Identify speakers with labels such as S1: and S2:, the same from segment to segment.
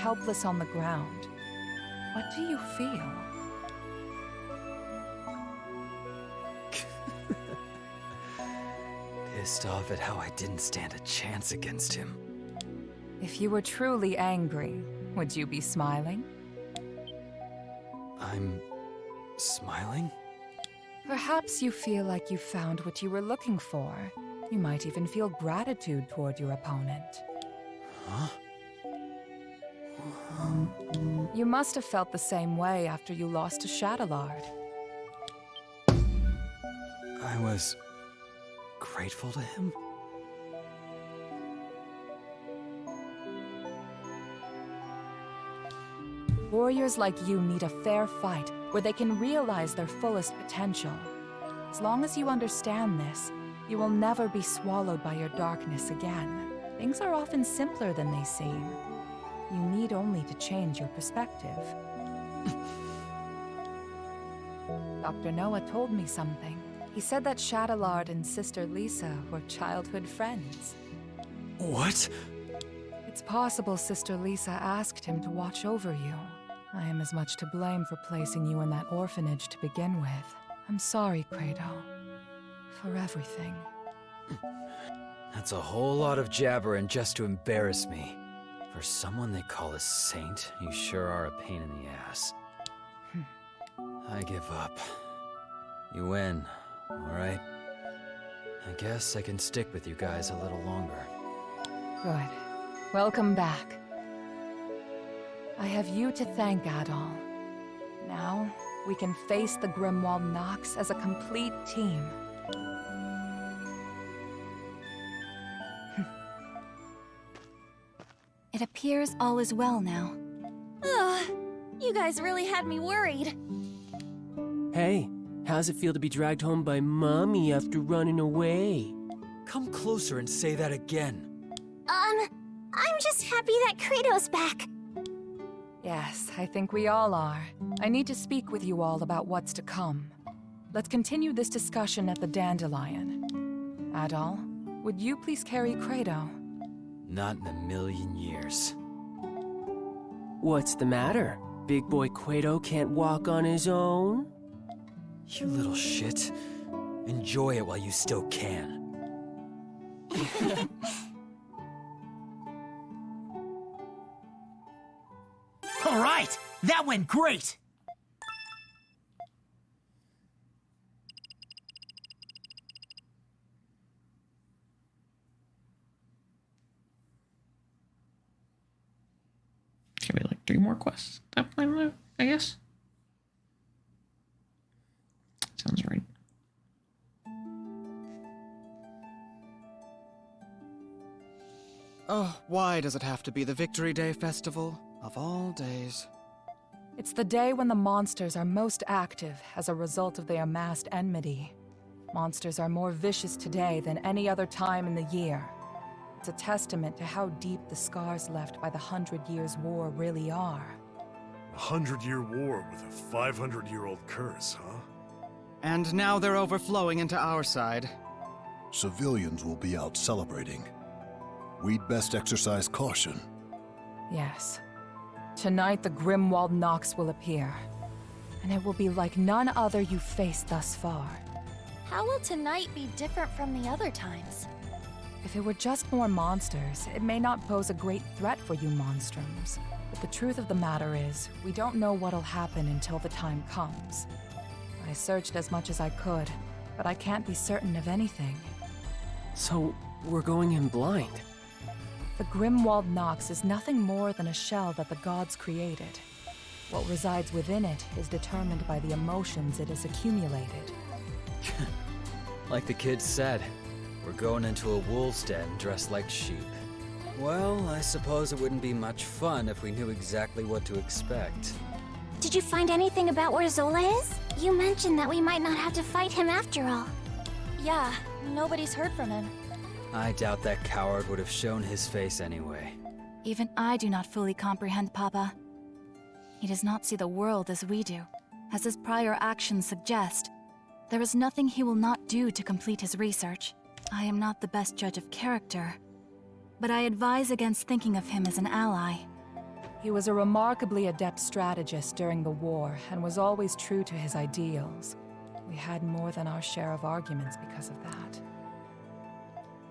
S1: helpless on the ground. What do you feel?
S2: Pissed off at how I didn't stand a chance against him.
S1: If you were truly angry, would you be smiling?
S2: I'm smiling?
S1: Perhaps you feel like you found what you were looking for. You might even feel gratitude toward your opponent.
S2: Huh?
S1: You must have felt the same way after you lost to Shadowlard.
S2: I was grateful to him?
S1: Warriors like you need a fair fight where they can realize their fullest potential. As long as you understand this, you will never be swallowed by your darkness again. Things are often simpler than they seem. You need only to change your perspective. Dr. Noah told me something. He said that Shadowlard and Sister Lisa were childhood friends.
S2: What?
S1: It's possible Sister Lisa asked him to watch over you. I am as much to blame for placing you in that orphanage to begin with. I'm sorry, Credo. For everything.
S2: That's a whole lot of jabbering just to embarrass me. For someone they call a saint, you sure are a pain in the ass. I give up. You win, alright? I guess I can stick with you guys a little longer.
S1: Good. Welcome back. I have you to thank, Adol. Now, we can face the Grimwald Nox as a complete team.
S3: It appears all is well now.
S4: Ugh, you guys really had me worried.
S5: Hey, how's it feel to be dragged home by Mommy after running away?
S2: Come closer and say that again.
S4: I'm just happy that Kratos back.
S1: Yes, I think we all are. I need to speak with you all about what's to come. Let's continue this discussion at the Dandelion. Adol, would you please carry Credo?
S2: Not in a million years.
S5: What's the matter? Big boy Quato can't walk on his own?
S2: You little shit. Enjoy it while you still can.
S6: All right! That went great!
S7: It's gonna be like 3 more quests. I guess. Sounds right.
S8: Oh, why does it have to be the Victory Day festival? Of all days.
S1: It's the day when the monsters are most active as a result of their amassed enmity. Monsters are more vicious today than any other time in the year. It's a testament to how deep the scars left by the 100 Years' War really are.
S9: A 100-year war with a 500-year-old curse, huh?
S8: And now they're overflowing into our side.
S10: Civilians will be out celebrating. We'd best exercise caution.
S1: Yes. Tonight the Grimwald Nox will appear. And it will be like none other you've faced thus far.
S4: How will tonight be different from the other times?
S1: If it were just more monsters, it may not pose a great threat for you Monstrums. But the truth of the matter is, we don't know what'll happen until the time comes. I searched as much as I could, but I can't be certain of anything.
S5: So, we're going in blind.
S1: The Grimwald Nox is nothing more than a shell that the gods created. What resides within it is determined by the emotions it has accumulated.
S2: Like the kid said, we're going into a wolf's den dressed like sheep. Well, I suppose it wouldn't be much fun if we knew exactly what to expect.
S4: Did you find anything about where Zola is? You mentioned that we might not have to fight him after all. Yeah, nobody's heard from him.
S2: I doubt that coward would have shown his face anyway.
S3: Even I do not fully comprehend Papa. He does not see the world as we do. As his prior actions suggest, there is nothing he will not do to complete his research. I am not the best judge of character, but I advise against thinking of him as an ally.
S1: He was a remarkably adept strategist during the war and was always true to his ideals. We had more than our share of arguments because of that.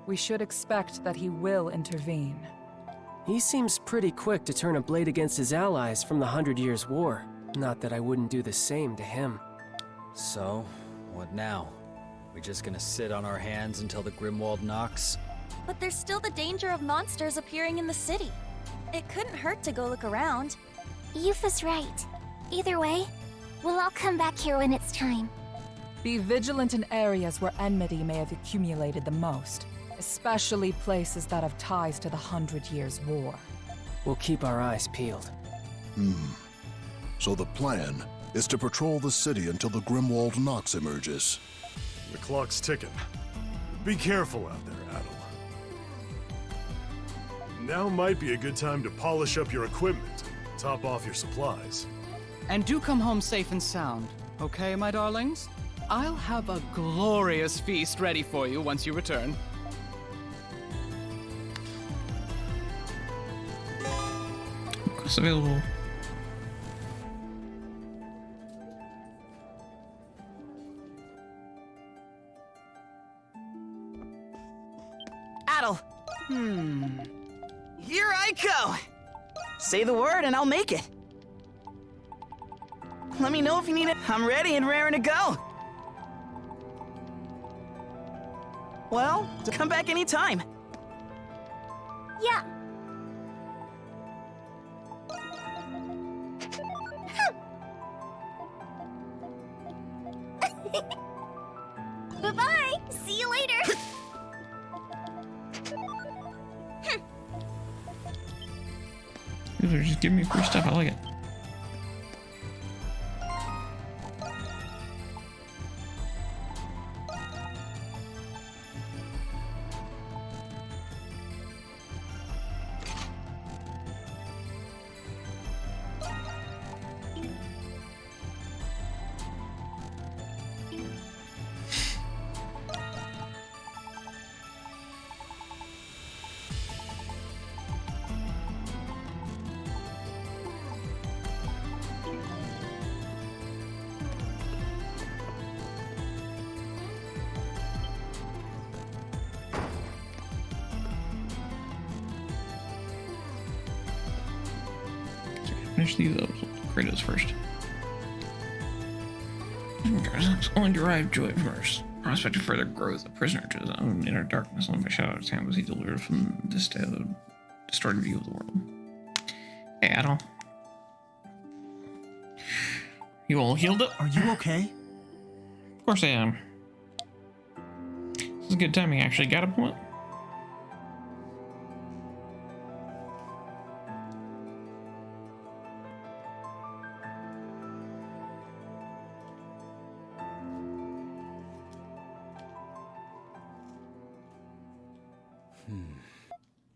S1: We should expect that he will intervene.
S5: He seems pretty quick to turn a blade against his allies from the 100 Years' War. Not that I wouldn't do the same to him.
S2: So, what now? We just gonna sit on our hands until the Grimwald knocks?
S4: But there's still the danger of monsters appearing in the city. It couldn't hurt to go look around. Yufa's right. Either way, we'll all come back here when it's time.
S1: Be vigilant in areas where enmity may have accumulated the most, especially places that have ties to the 100 Years' War.
S5: We'll keep our eyes peeled.
S10: So the plan is to patrol the city until the Grimwald Nox emerges.
S9: The clock's ticking. Be careful out there, Adel. Now might be a good time to polish up your equipment, top off your supplies.
S8: And do come home safe and sound, okay, my darlings? I'll have a glorious feast ready for you once you return.
S7: What's available?
S11: Adel. Here I go. Say the word and I'll make it. Let me know if you need it. I'm ready and raring to go. Well, come back anytime.
S4: Yeah. Bye-bye. See you later.
S7: They're just giving me free stuff. I like it. Finish these up. Kratos first. Only derive joy from our prospect of further growth. A prisoner to his own inner darkness, only by Shadow's hand was he delivered from the distorted view of the world. Hey, Adel. You all healed up?
S6: Are you okay?
S7: Of course I am. This is good timing, actually. Got a point?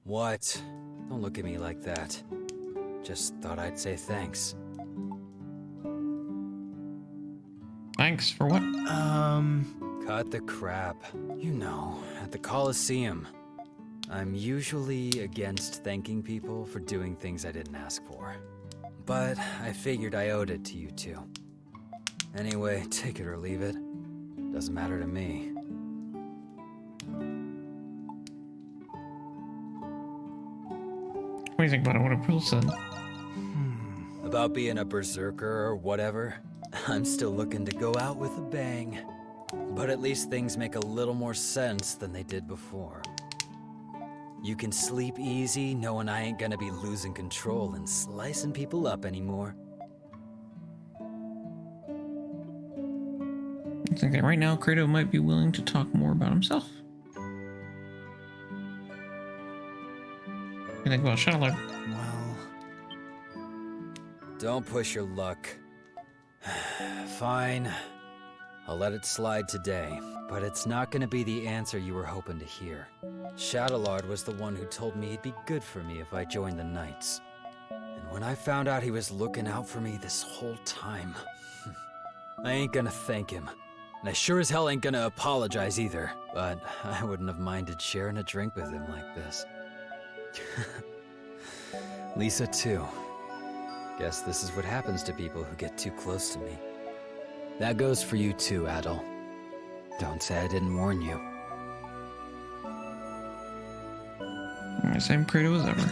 S2: What? Don't look at me like that. Just thought I'd say thanks.
S7: Thanks for what?
S2: Cut the crap. You know, at the Colosseum. I'm usually against thanking people for doing things I didn't ask for. But I figured I owed it to you two. Anyway, take it or leave it. Doesn't matter to me.
S7: What do you think about it? What April said?
S2: About being a berserker or whatever, I'm still looking to go out with a bang. But at least things make a little more sense than they did before. You can sleep easy knowing I ain't gonna be losing control and slicing people up anymore.
S7: I think that right now Kratos might be willing to talk more about himself. What do you think about Shadowlord?
S2: Well... Don't push your luck. Fine. I'll let it slide today, but it's not gonna be the answer you were hoping to hear. Shadowlord was the one who told me it'd be good for me if I joined the Knights. And when I found out he was looking out for me this whole time, I ain't gonna thank him. And I sure as hell ain't gonna apologize either, but I wouldn't have minded sharing a drink with him like this. Lisa too. Guess this is what happens to people who get too close to me. That goes for you too, Adol. Don't say I didn't warn you.
S7: Same credo as ever.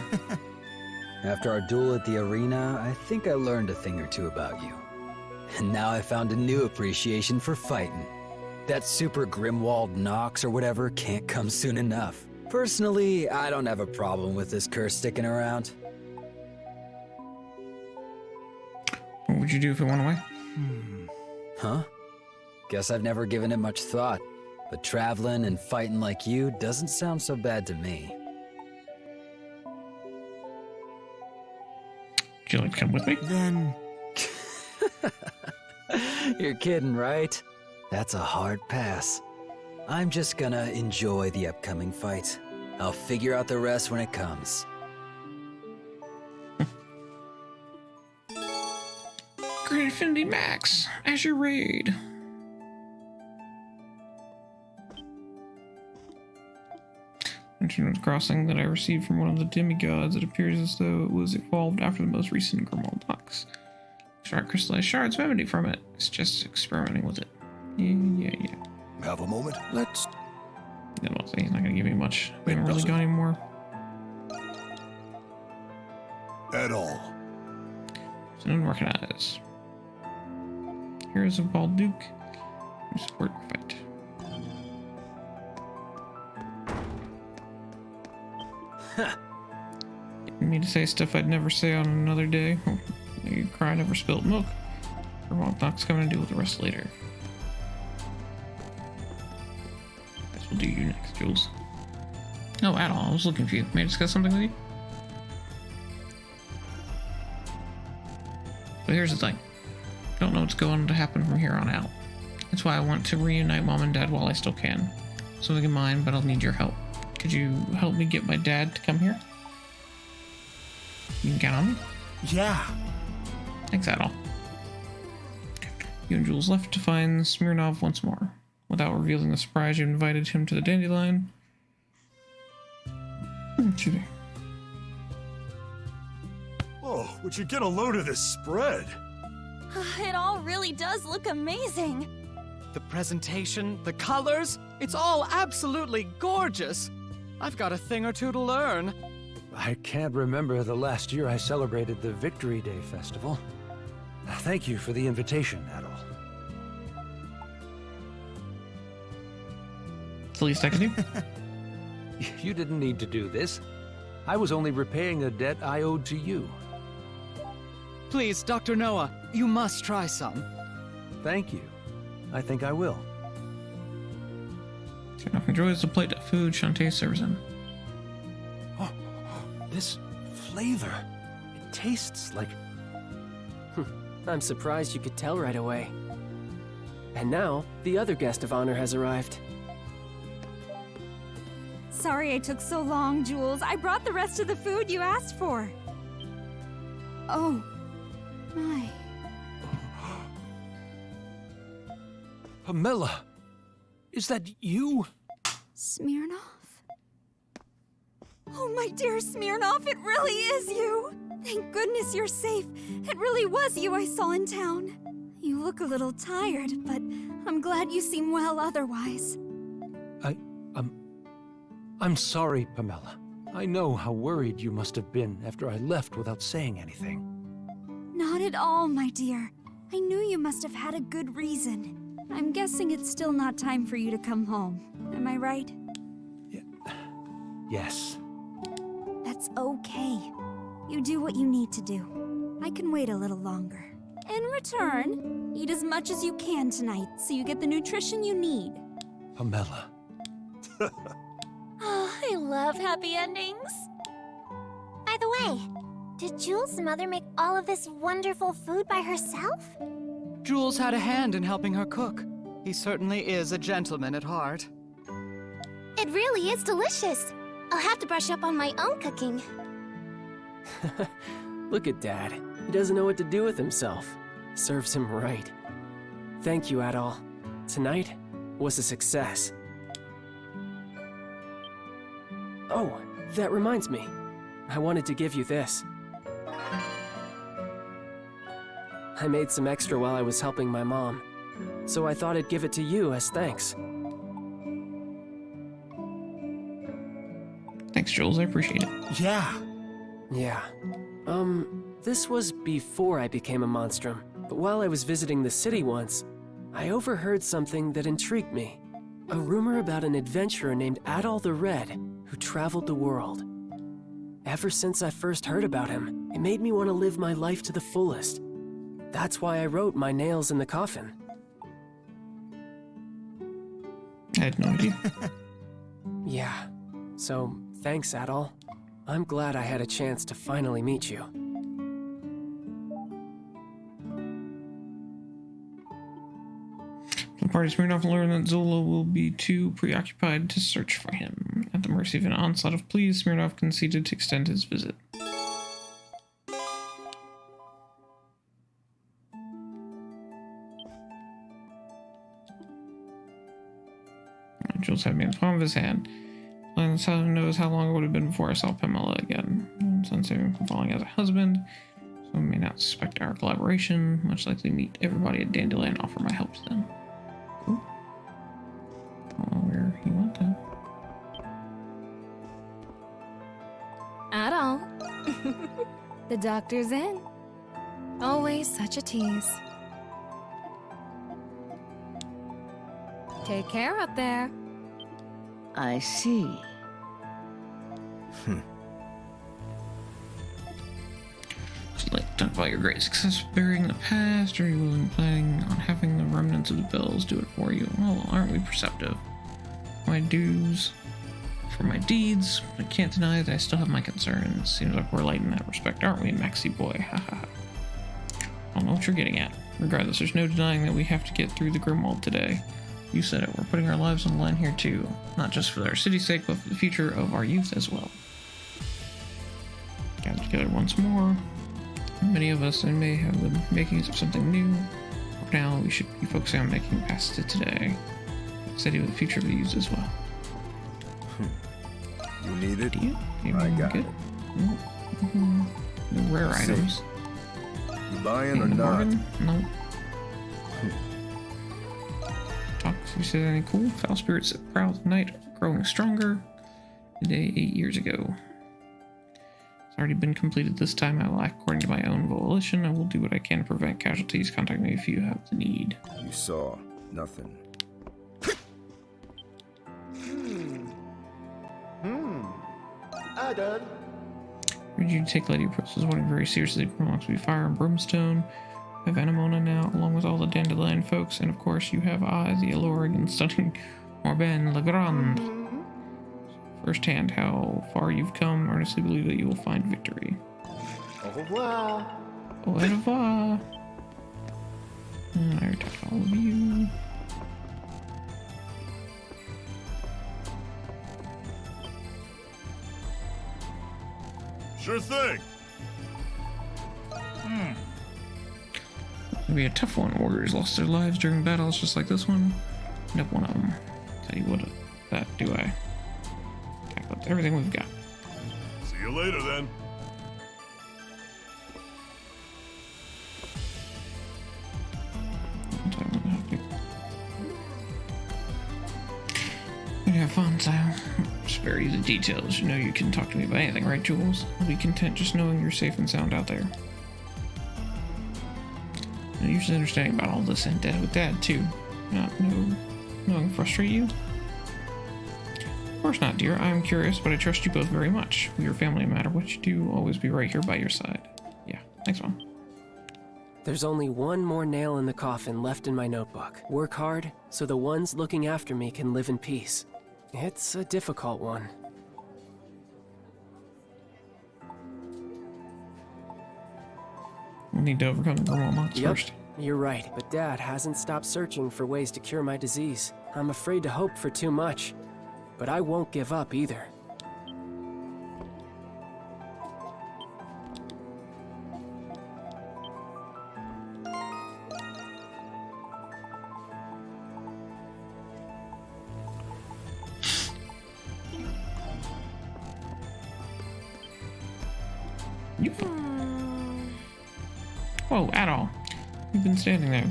S2: After our duel at the arena, I think I learned a thing or two about you. And now I found a new appreciation for fighting. That super Grimwald Nox or whatever can't come soon enough. Personally, I don't have a problem with this curse sticking around.
S7: What would you do if it went away?
S2: Huh? Guess I've never given it much thought. But traveling and fighting like you doesn't sound so bad to me.
S7: Would you like to come with me?
S6: Then...
S2: You're kidding, right? That's a hard pass. I'm just gonna enjoy the upcoming fight. I'll figure out the rest when it comes.
S7: Great Affinity Max, as your raid. Mentioned crossing that I received from one of the demigods. It appears as though it was evolved after the most recent Grimwald Nox. Extract crystallized shards of enmity from it. It's just experimenting with it. Yeah.
S10: Have a moment? Let's...
S7: Yeah, well, he's not gonna give me much. We haven't really got any more.
S10: At all.
S7: So unrecognized. Heroes of Balduke. Support your fight. Getting me to say stuff I'd never say on another day. You cry never spilled milk. Grimwald Nox coming to deal with the rest later. Guess we'll do you next, Jules. Oh, Adol, I was looking for you. May I discuss something with you? But here's the thing. Don't know what's going to happen from here on out. That's why I want to reunite Mom and Dad while I still can. Something in mind, but I'll need your help. Could you help me get my dad to come here? You can count on me?
S6: Yeah.
S7: Thanks, Adol. You and Jules left to find Smirnov once more. Without revealing the surprise, you invited him to the Dandelion. Excuse me.
S9: Oh, would you get a load of this spread?
S4: It all really does look amazing.
S8: The presentation, the colors, it's all absolutely gorgeous. I've got a thing or two to learn.
S12: I can't remember the last year I celebrated the Victory Day Festival. Thank you for the invitation, Adol.
S7: It's the least I can do.
S12: You didn't need to do this. I was only repaying a debt I owed to you.
S8: Please, Dr. Noah, you must try some.
S12: Thank you. I think I will.
S7: Smirnov enjoys the plate of food Shantae serves him.
S12: Oh, this flavor. It tastes like...
S5: I'm surprised you could tell right away. And now, the other guest of honor has arrived.
S13: Sorry I took so long, Jules. I brought the rest of the food you asked for. Oh, my.
S12: Pamela! Is that you?
S13: Smirnov? Oh, my dear Smirnov, it really is you! Thank goodness you're safe. It really was you I saw in town. You look a little tired, but I'm glad you seem well otherwise.
S12: I'm sorry, Pamela. I know how worried you must have been after I left without saying anything.
S13: Not at all, my dear. I knew you must have had a good reason. I'm guessing it's still not time for you to come home. Am I right?
S12: Yes.
S13: That's okay. You do what you need to do. I can wait a little longer. In return, eat as much as you can tonight so you get the nutrition you need.
S12: Pamela.
S4: Oh, I love happy endings.
S14: By the way, did Jules' mother make all of this wonderful food by herself?
S8: Jules had a hand in helping her cook. He certainly is a gentleman at heart.
S14: It really is delicious. I'll have to brush up on my own cooking.
S5: Look at Dad. He doesn't know what to do with himself. Serves him right. Thank you, Adol. Tonight was a success. Oh, that reminds me. I wanted to give you this. I made some extra while I was helping my mom. So I thought I'd give it to you as thanks.
S7: Thanks, Jules. I appreciate it.
S6: Yeah.
S5: Yeah. This was before I became a monstrum. But while I was visiting the city once, I overheard something that intrigued me. A rumor about an adventurer named Adol the Red who traveled the world. Ever since I first heard about him, it made me want to live my life to the fullest. That's why I wrote my nails in the coffin.
S7: I had no idea.
S5: Yeah. So, thanks, Adol. I'm glad I had a chance to finally meet you.
S7: The party Smirnoff learned that Zola will be too preoccupied to search for him. At the mercy of an onslaught of pleas, Smirnoff conceded to extend his visit. Jules had me in the palm of his hand. Lance knows how long it would have been before I saw Pamela again. Since I'm falling as a husband, so I may not suspect our collaboration. Much likely meet everybody at Dandelion and offer my help to them. Cool. Where you want to.
S15: Adol. The doctor's in. Always such a tease. Take care up there.
S16: I see.
S7: Just like talk about your great success burying the past. Are you willing planning on having the remnants of the bells do it for you? Well, aren't we perceptive? My dues for my deeds. I can't deny that I still have my concerns. Seems like we're light in that respect, aren't we, Maxi boy? Haha. I don't know what you're getting at. Regardless, there's no denying that we have to get through the Grimwald today. You said it, we're putting our lives on the line here too. Not just for our city's sake, but for the future of our youth as well. Gathered together once more. Many of us may have the makings of something new. But now we should be focusing on making past it today. City with the future of the youth as well.
S17: You need it?
S7: I
S17: got it.
S7: The rare items.
S17: You buying or not?
S7: No. Talk, you said anything cool? Foul spirits that prowl the night are growing stronger. Today, 8 years ago. It's already been completed this time. I will act according to my own volition. I will do what I can to prevent casualties. Contact me if you have the need.
S17: You saw nothing.
S18: Done.
S7: Urge you to take Lady Priscilla's warning very seriously. Belongs to be fire and brimstone. I have Anamona now, along with all the Dandelion folks, and of course you have I, the alluring and stunning Morben Legrand. First hand, how far you've come, earnestly believe that you will find victory.
S18: Au revoir.
S7: Au revoir. I already talked to all of you.
S9: Sure thing.
S7: It'll be a tough one. Warriors lost their lives during battles just like this one. End up one of them. Tell you what, that do I. Tackle everything we've got.
S9: See you later then. You have fun, so spare you the details. You know you can talk to me about anything, right, Jules? I'll be content just knowing you're safe and sound out there. I'm usually understanding about all this and with Dad too. Knowing frustrate you? Of course not, dear. I'm curious, but I trust you both very much. We're your family, no matter what you do. I'll always be right here by your side. Yeah, thanks, Mom.
S5: There's only one more nail in the coffin left in my notebook. Work hard, so the ones looking after me can live in peace. It's a difficult one.
S7: We'll need to overcome the Grimwald Nox first.
S5: You're right, but Dad hasn't stopped searching for ways to cure my disease. I'm afraid to hope for too much, but I won't give up either.
S7: Whoa, Adol.
S9: You've been standing there.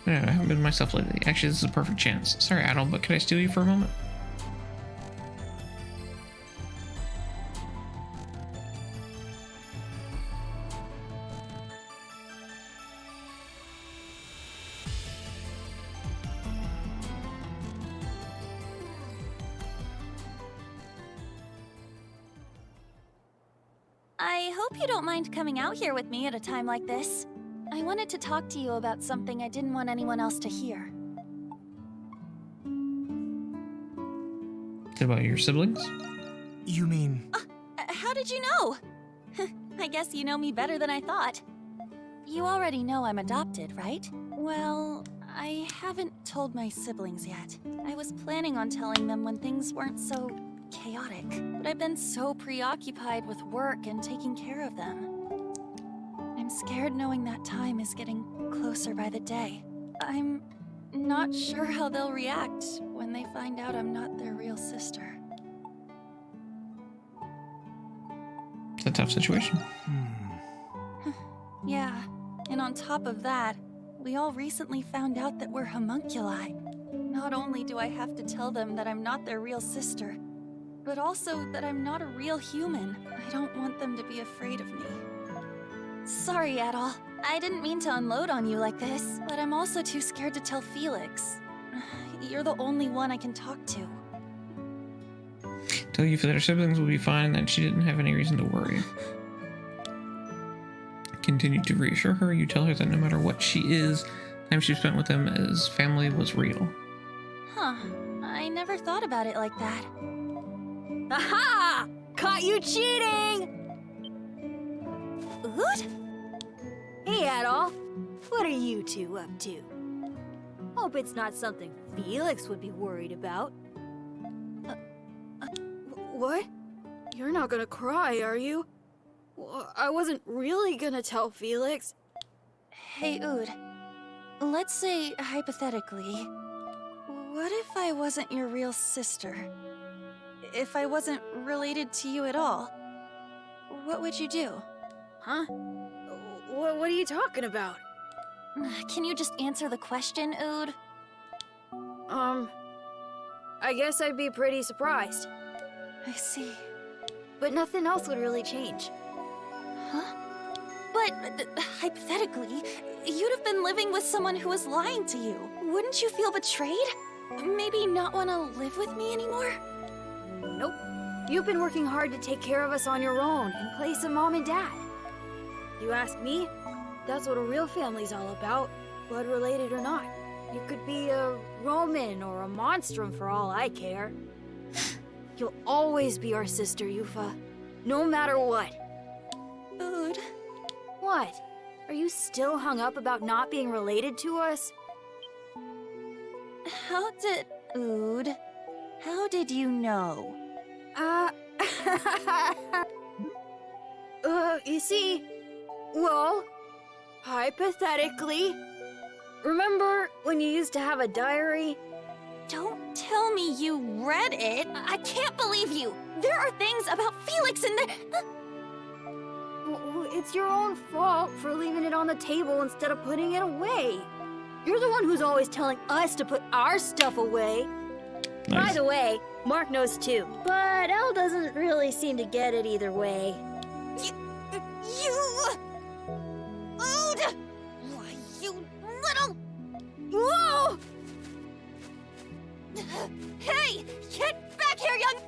S9: No, I haven't been myself lately. Actually, this is a perfect chance. Sorry, Adel, but could I steal you for a moment?
S4: I hope you don't mind coming out here with me at a time like this. I wanted to talk to you about something I didn't want anyone else to hear.
S9: Is it about your siblings?
S6: You mean...
S4: How did you know? I guess you know me better than I thought. You already know I'm adopted, right? Well, I haven't told my siblings yet. I was planning on telling them when things weren't so chaotic, but I've been so preoccupied with work and taking care of them. I'm scared knowing that time is getting closer by the day. I'm not sure how they'll react when they find out I'm not their real sister.
S9: It's a tough situation.
S4: Yeah, and on top of that, we all recently found out that we're homunculi. Not only do I have to tell them that I'm not their real sister, but also that I'm not a real human. I don't want them to be afraid of me. Sorry, Adol. I didn't mean to unload on you like this, but I'm also too scared to tell Felix. You're the only one I can talk to.
S9: Tell you that her siblings will be fine and that she didn't have any reason to worry. Continue to reassure her. You tell her that no matter what she is, time she spent with them as family was real.
S4: Huh. I never thought about it like that.
S19: Aha! Caught you cheating!
S4: Ood?
S19: Hey, Adol. What are you two up to? Hope it's not something Felix would be worried about.
S20: What? You're not gonna cry, are you? I wasn't really gonna tell Felix.
S4: Hey, Ood. Let's say, hypothetically, what if I wasn't your real sister? If I wasn't related to you at all, what would you do?
S20: Huh? What are you talking about?
S4: Can you just answer the question, Ood?
S20: I guess I'd be pretty surprised.
S4: I see.
S20: But nothing else would really change.
S4: Huh? But, hypothetically, you'd have been living with someone who was lying to you. Wouldn't you feel betrayed? Maybe not want to live with me anymore?
S20: Nope. You've been working hard to take care of us on your own in place of Mom and Dad. You ask me, that's what a real family's all about, blood related or not. You could be a Roman or a Monstrum for all I care. You'll always be our sister, Yufa. No matter what.
S4: Ood.
S20: What? Are you still hung up about not being related to us?
S4: Ood, how did you know?
S20: You see, well, hypothetically, remember when you used to have a diary?
S4: Don't tell me you read it. I can't believe you. There are things about Felix in there.
S20: Well, it's your own fault for leaving it on the table instead of putting it away. You're the one who's always telling us to put our stuff away.
S9: Nice.
S20: By the way, Mark knows too, but Elle doesn't really seem to get it either way.
S4: You... Ood! Why, you little...
S20: Whoa!
S4: Hey! Get back here, young...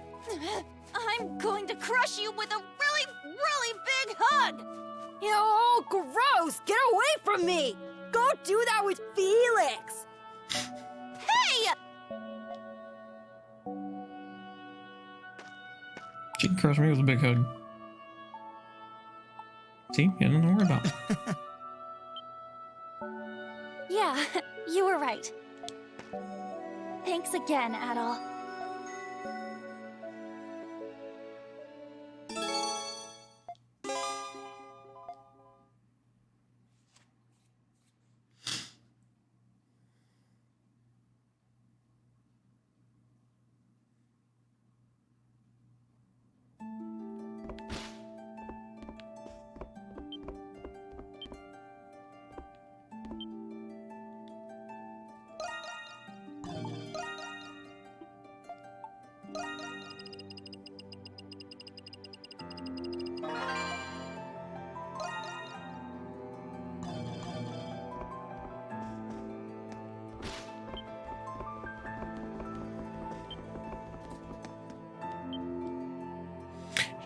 S4: I'm going to crush you with a really, really big hug!
S20: Oh, gross! Get away from me! Go do that with Felix!
S4: Hey!
S9: She can crush me with a big hug. See? You don't know what to worry about.
S4: Yeah, you were right. Thanks again, Adol.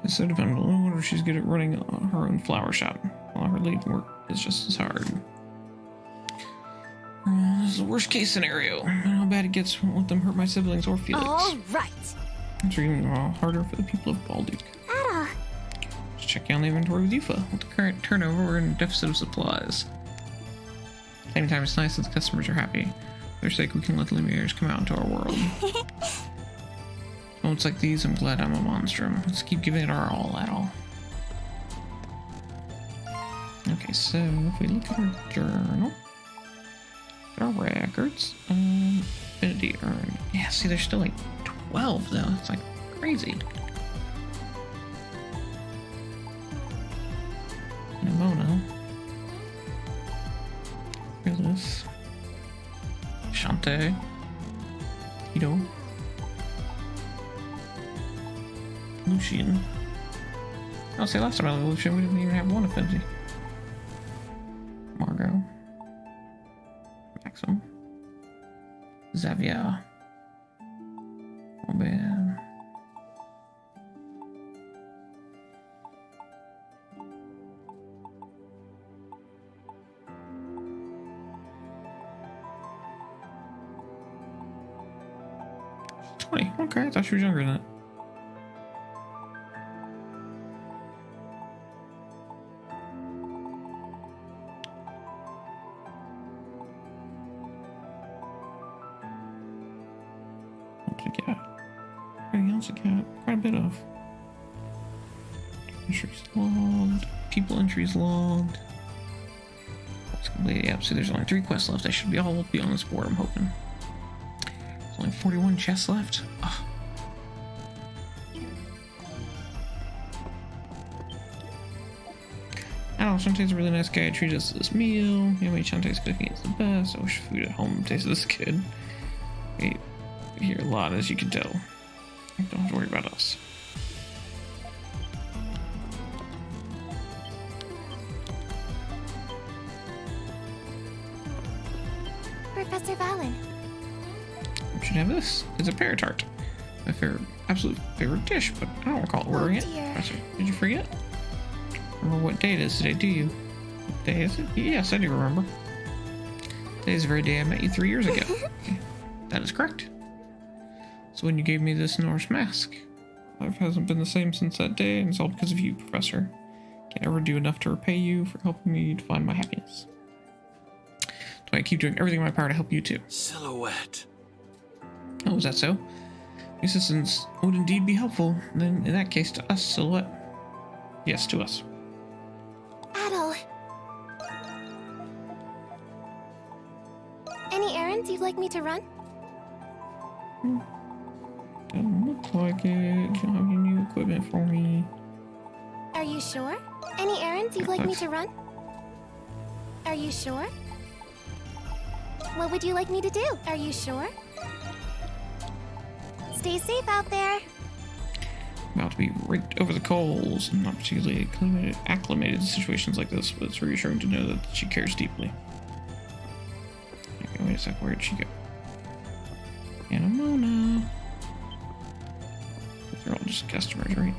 S9: It's so dependable. I wonder if she's good at running her own flower shop, while her lead work is just as hard. This is the worst case scenario. I don't know how bad it gets. Won't let them hurt my siblings or Felix.
S14: All right.
S9: It's even harder for the people of Balduke.
S14: Ada.
S9: Just check out the inventory with Yufa. With the current turnover, we're in a deficit of supplies. At the same time, it's nice that the customers are happy. For their sake, we can let the Lumières come out into our world. Moments like these, I'm glad I'm a monstrum. Let's keep giving it our all at all. Okay, so if we look at our journal, our records, affinity earned. Yeah, see, there's still like 12 though. It's like crazy. Nimona. Phyllis. Shantae. Ito. Lucian. I'll say last time I looked at Lucian, we didn't even have one affinity. Margot. Maxim. Xavier. Robin. She's 20. Okay, I thought she was younger than that. Anything else I got quite a bit of. Entries logged. People entries logged. That's completely up. So there's only 3 quests left. They should be all be on this board, I'm hoping. There's only 41 chests left. Oh. Oh, Shantae's a really nice guy. Treated us to this meal. Anyway, Shantae's cooking is the best. I wish food at home tasted this good. We hear a lot, as you can tell. Don't have to worry about us.
S14: Professor Valen.
S9: We should have this. It's a pear tart. My absolute favorite dish, but I don't recall ordering it. Professor, did you forget? Remember what day it is today, do you? What day is it? Yes, I do remember. Today is the very day I met you 3 years ago. That is correct. So when you gave me this Norse mask, life hasn't been the same since that day, and it's all because of you, Professor. Can't ever do enough to repay you for helping me to find my happiness. So I keep doing everything in my power to help you too.
S12: Silhouette.
S9: Oh, is that so? Your assistance would indeed be helpful. Then, in that case, to us, Silhouette. Yes, to us.
S14: Adel. Any errands you'd like me to run?
S9: Doesn't look like it. You don't have any new equipment for me.
S14: Are you sure? Any errands you'd like me to run? Are you sure? What would you like me to do? Are you sure? Stay safe out there.
S9: About to be raked over the coals. I'm not particularly acclimated to situations like this, but it's reassuring to know that she cares deeply. Okay, wait a sec. Where'd she go? Anamona. They're all just customers, right?